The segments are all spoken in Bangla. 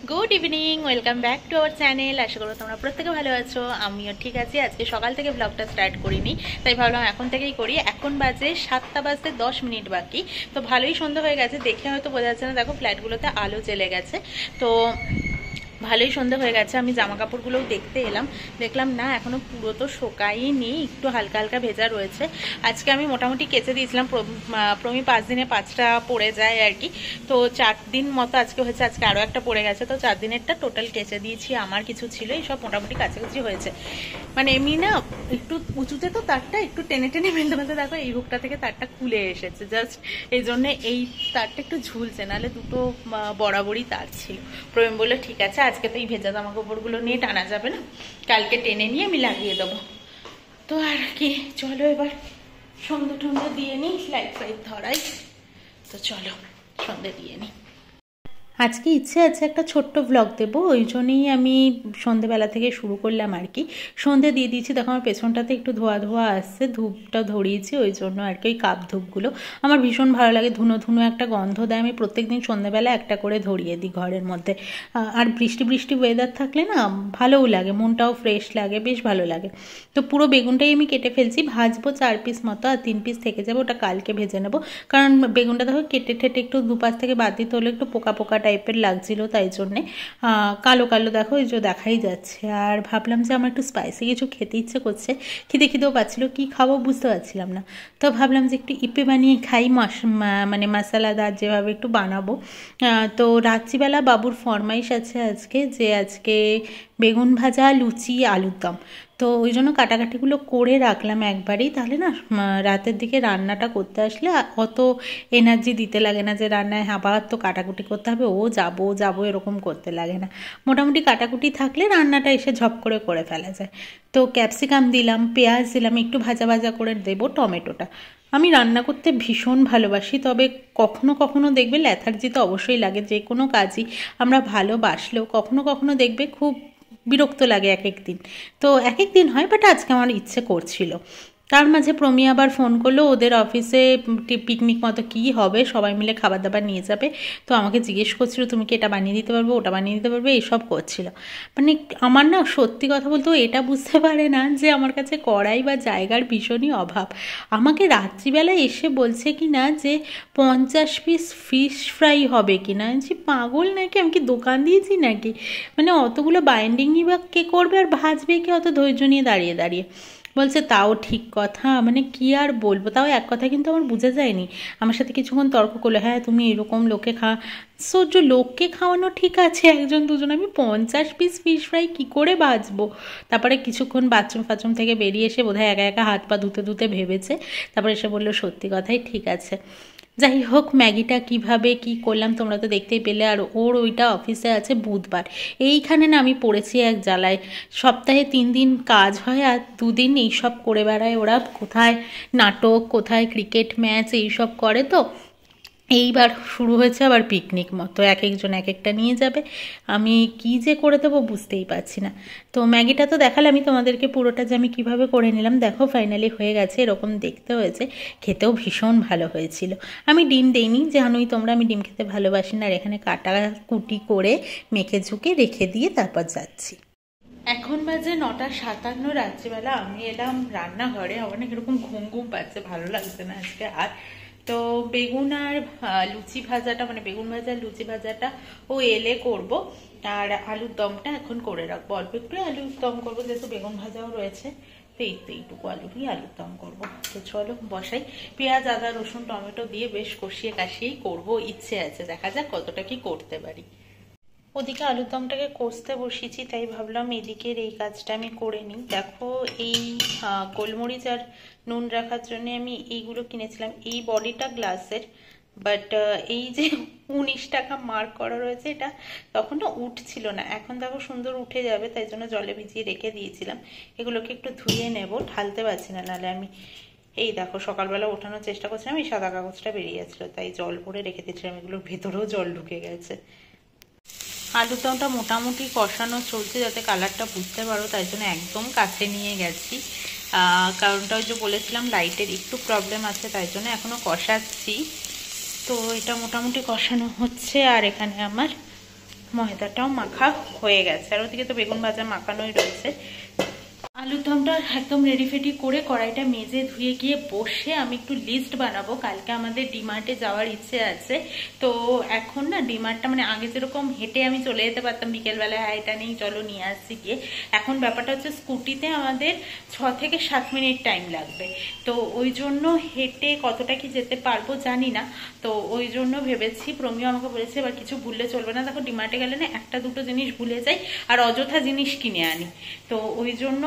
Good evening, welcome back to our channel. আশা করো তোমরা প্রত্যেকে ভালো আছো, আমিও ঠিক আছি। আজকে সকাল থেকে ব্লগটা স্টার্ট করিনি, তাই ভাবলাম এখন থেকেই করি। এখন বাজে 7টা বাজতে 10 মিনিট বাকি। তো ভালোই সন্ধ্যা হয়ে গেছে, দেখে হয়তো বোঝা যাচ্ছে না, দেখো ফ্ল্যাটগুলোতে আলো জ্বেলে গেছে। তো ভালোই সন্ধ্যা হয়ে গেছে। আমি জামা কাপড়গুলোও দেখতে এলাম, দেখলাম না এখনো পুরো তো শোকায়নি, একটু হালকা হালকা ভেজা রয়েছে। আজকে আমি মোটামুটি কেচে দিয়েছিলাম, প্রমি 5 দিনে 5টা পড়ে যায় আর কি। তো 4 দিন মতো আজকে হয়েছে, আজকে আরও একটা পড়ে গেছে। তো 4 দিনেরটা টোটাল কেচে দিয়েছি। আমার কিছু ছিল, এইসব মোটামুটি কাছাকাছি হয়েছে। মানে এমনি না একটু উঁচুতে, তো তারটা একটু টেনে টেনে ফেলতে ফেলতে দেখো এই হুকটা থেকে তারটা খুলে এসেছে, জাস্ট এই জন্য এই তারটা একটু ঝুলছে, নাহলে দুটো বরাবরই তার ছিল। প্রবীণ বললো ঠিক আছে, আজকে তো এই ভেজা জামা কাপড়গুলো নিয়ে টানা যাবে না, কালকে টেনে নিয়ে আমি লাগিয়ে দেবো। তো আর কি, চলো এবার সন্ধ্যে টন্ধে দিয়ে নিই, লাইট ফাইট ধরাই। তো চলো সন্ধ্যে দিয়ে নিই। আজকে ইচ্ছে আছে একটা ছোট্ট ব্লগ দেবো, ওই জন্যই আমি সন্ধেবেলা থেকে শুরু করলাম আর কি। সন্ধে দিয়ে দিয়েছি, দেখো আমার পেছনটাতে একটু ধোয়া ধোয়া আসছে, ধূপটা ধরিয়েছি ওই জন্য আর কি। ওই কাপ ধূপগুলো আমার ভীষণ ভালো লাগে, ধুনো ধুনো একটা গন্ধ দেয়। আমি প্রত্যেকদিন সন্ধেবেলা একটা করে ধরিয়ে দিই ঘরের মধ্যে। আর বৃষ্টি বৃষ্টি ওয়েদার থাকলে না ভালোও লাগে, মনটাও ফ্রেশ লাগে, বেশ ভালো লাগে। তো পুরো বেগুনটাই আমি কেটে ফেলছি, ভাজবো 4 পিস মতো, আর 3 পিস থেকে যাবে, ওটা কালকে ভেজে নেবো। কারণ বেগুনটা দেখো কেটে ঠেটে একটু দুপাশ থেকে বাদ দিতে হলে একটু পোকা পোকা টাইপের লাগছিল, তাই জন্যে কালো কালো দেখো এই যে দেখাই যাচ্ছে। আর ভাবলাম যে আমার একটু স্পাইসি কিছু খেতে ইচ্ছে করছে, খিদে খিদেও পাচ্ছিলো, কি খাবো বুঝতে পারছিলাম না। তো ভাবলাম যে একটু ইপে বানিয়ে খাই, মানে মশলাদার যেভাবে একটু বানাবো। তো রাত্রিবেলা বাবুর ফরমাইশ আছে আজকে, যে আজকে বেগুন ভাজা, লুচি, আলুর দম। তো ওই জন্য কাটাকাটিগুলো করে রাখলাম একবারেই, তাহলে না রাতের দিকে রান্নাটা করতে আসলে অত এনার্জি দিতে লাগে না, যে রান্নায় আবার তো কাটাকুটি করতে হবে, ও যাবো যাবো এরকম করতে লাগে না। মোটামুটি কাটাকুটি থাকলে রান্নাটা এসে ঝপ করে ফেলা যায়। তো ক্যাপসিকাম দিলাম, পেঁয়াজ দিলাম, একটু ভাজা ভাজা করে দেবো টমেটোটা। আমি রান্না করতে ভীষণ ভালোবাসি, তবে কখনো কখনো দেখবে ল্যাথার্জি তো অবশ্যই লাগে, যে কোনো কাজই আমরা ভালোবাসলেও কখনো কখনো দেখবে খুব বিরক্ত লাগে এক এক দিন। তো এক এক দিন হয়, বাট আজকে আমার ইচ্ছে করছিল। তার মাঝে প্রমি আবার ফোন করলো, ওদের অফিসে পিকনিক মতো কী হবে, সবাই মিলে খাবার দাবার নিয়ে যাবে। তো আমাকে জিজ্ঞেস করছিল তুমি কি এটা বানিয়ে দিতে পারবে, ওটা বানিয়ে দিতে পারবে, এইসব করছিল। মানে আমার না সত্যি কথা বলতে এটা বুঝতে পারে না যে আমার কাছে কড়াই বা জায়গার ভীষণই অভাব। আমাকে রাত্রিবেলা এসে বলছে কি না যে 50 পিস ফিশ ফ্রাই হবে কি না, যে পাগল নাকি, আমি কি দোকান দিয়েছি নাকি? মানে অতগুলো বাইন্ডিংই বা কে করবে, আর ভাজবে কি অত ধৈর্য নিয়ে দাঁড়িয়ে দাঁড়িয়ে। বলছে তাও ঠিক কথা, মানে কি আর বলবো, তাও এক কথা কিন্তু আমার বোঝা যায়নি। আমার সাথে কিছুক্ষণ তর্ক করলো, হ্যাঁ তুমি এরকম লোকে সহ্য লোককে খাওয়ানো ঠিক আছে, একজন দুজন, আমি 50 পিস ফিশ ফ্রাই কী করে বাজবো? তারপরে কিছুক্ষণ বাথরুম ফাথরুম থেকে বেরিয়ে এসে বোধহয় একা একা হাত পা ধুতে ধুতে ভেবেছে, তারপরে এসে বললো সত্যি কথাই ঠিক আছে। যাই হোক, ম্যাগিটা কিভাবে কি করলাম তোমরা তো দেখতেই পেলে। আর ওর ওইটা অফিসে আছে বুধবার। এইখানে না আমি পড়েছি এক জ্বালায়, সপ্তাহে 3 দিন কাজ হয় আর 2 দিন এইসব করে বেড়ায় ওরা, কোথায় নাটক, কোথায় ক্রিকেট ম্যাচ এইসব করে। তো এইবার শুরু হয়েছে আবার পিকনিক মতো, এক একজন এক একটা নিয়ে যাবে, আমি কি যে করে দেবো বুঝতেই পারছি না। তো ম্যাগিটা তো দেখালে আমি তোমাদেরকে পুরোটা, যে আমি কীভাবে করে নিলাম, দেখো ফাইনালি হয়ে গেছে, এরকম দেখতে হয়েছে, খেতেও ভীষণ ভালো হয়েছিল। আমি ডিম দেইনি, জানোই তোমরা আমি ডিম খেতে ভালোবাসি না। আর এখানে কাটা কুটি করে মেখে ঝুঁকে রেখে দিয়ে তারপর যাচ্ছি। এখন বাজে 9:57 রাত্রিবেলা। আমি এলাম রান্নাঘরে, আমার না এরকম ঘুম ঘুম পাচ্ছে, ভালো লাগছে না আজকে আর। তো বেগুন আর লুচি ভাজাটা, মানে বেগুন ভাজা লুচি ভাজাটা ও এলে করব। আর আলুর দমটা এখন করে রাখবো, অল্প একটু আলুর দম করবো, যেহেতু বেগুন ভাজাও রয়েছে। তো এইটুকু আলুরই আলুর দম করবো। তো চলো বসাই, পেঁয়াজ আদা রসুন টমেটো দিয়ে বেশ কষিয়ে কাশিয়েই করবো, ইচ্ছে আছে, দেখা যাক কতটা কি করতে পারি। ওদিকে আলুর দমটাকে কষতে বসিয়েছি, তাই ভাবলাম এদিকের এই কাজটা আমি করে নিই। দেখো এই গোলমরিচ আর নুন রাখার জন্য আমি এইগুলো কিনেছিলাম, এই বডিটা গ্লাসের, বাট এই যে 19 টাকা মার্ক করা রয়েছে, এটা তখন না উঠছিল না, এখন দেখো সুন্দর উঠে যাবে, তাই জন্য জলে ভিজিয়ে রেখে দিয়েছিলাম। এগুলোকে একটু ধুয়ে নেব, ঢালতে পারছি না, নাহলে আমি এই দেখো সকালবেলা ওঠানোর চেষ্টা করছিলাম, এই সাদা কাগজটা বেরিয়ে যাচ্ছিলো, তাই জল ভরে রেখে দিয়েছিলাম, এগুলোর ভেতরেও জল ঢুকে গেছে। আলুর দমটা মোটামুটি কষানো চলছে, যাতে কালারটা বুঝতে পারো, তাই জন্য একদম কাছে নিয়ে গেছি। কারণটা ওই যে বলেছিলাম লাইটের একটু প্রবলেম আছে, তাই জন্য এখনও কষাচ্ছি। তো এটা মোটামুটি কষানো হচ্ছে। আর এখানে আমার ময়দাটাও মাখা হয়ে গেছে, আর ওদিকে তো বেগুন ভাজা মাখানোই রয়েছে। আলুর দমটা একদম রেডি ফেডি করে কড়াইটা মেজে ধুয়ে গিয়ে বসে আমি একটু লিস্ট বানাবো। কালকে আমাদের ডিমার্টে যাওয়ার ইচ্ছে আছে, তো এখন না ডিমার্টটা মানে আগে যেরকম হেঁটে আমি চলে যেতে পারতাম বিকেলবেলায়, এটা নেই চলো নিয়ে আসছি গিয়ে, এখন ব্যাপারটা হচ্ছে স্কুটিতে আমাদের 6 থেকে 7 মিনিট টাইম লাগবে। তো ওই জন্য হেঁটে কতটা কি যেতে পারবো জানি না, তো ওই জন্য ভেবেছি, প্রমিও আমাকে বলেছে এবার কিছু ভুললে চলবে না, দেখো ডিমার্টে গেলে না একটা দুটো জিনিস ভুলে যাই আর অযথা জিনিস কিনে আনি, তো ওই জন্য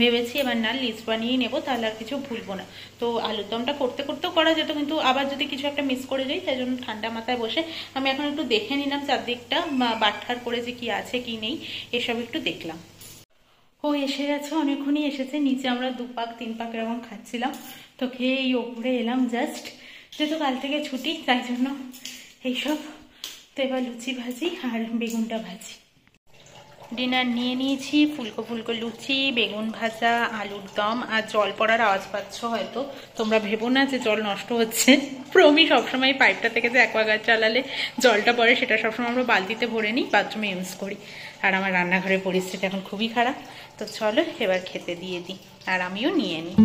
ভেবেছি এবার না লিস্ট বানিয়ে নেবো, তাহলে আর কিছু ভুলবো না। তো আলুর দমটা করতে করতেও করা যেত, কিন্তু আবার যদি কিছু একটা মিস করে যাই, তাই জন্য ঠান্ডা মাথায় বসে আমি এখন একটু দেখে নিলাম চারদিকটা, বাটখার করে যে কি আছে কি নেই এসব একটু দেখলাম। ও এসে গেছে, অনেকক্ষণই এসেছে। নিচে আমরা 2 পাক 3 পাক এরকম খাচ্ছিলাম, তো খেয়ে এই ওপরে এলাম জাস্ট, যেহেতু কাল থেকে ছুটি তাই জন্য এইসব। তো এবার লুচি ভাজি আর বেগুনটা ভাজি। ডিনার নিয়ে নিয়েছি, ফুলকো ফুলকো লুচি, বেগুন ভাজা, আলুর দম, আর জল পড়ার আওয়াজ পাচ্ছ হয়তো, তোমরা ভেবো না যে জল নষ্ট হচ্ছে। প্রমি সবসময় পাইপটা থেকে যে অ্যাকোয়াগার্ড চালালে জলটা পড়ে, সেটা সবসময় আমরা বালতিতে ভরে নিই, বাথরুমে ইউজ করি। আর আমার রান্নাঘরের পরিস্থিতি এখন খুবই খারাপ, তো চলো এবার খেতে দিয়ে দিই আর আমিও নিয়ে নিই।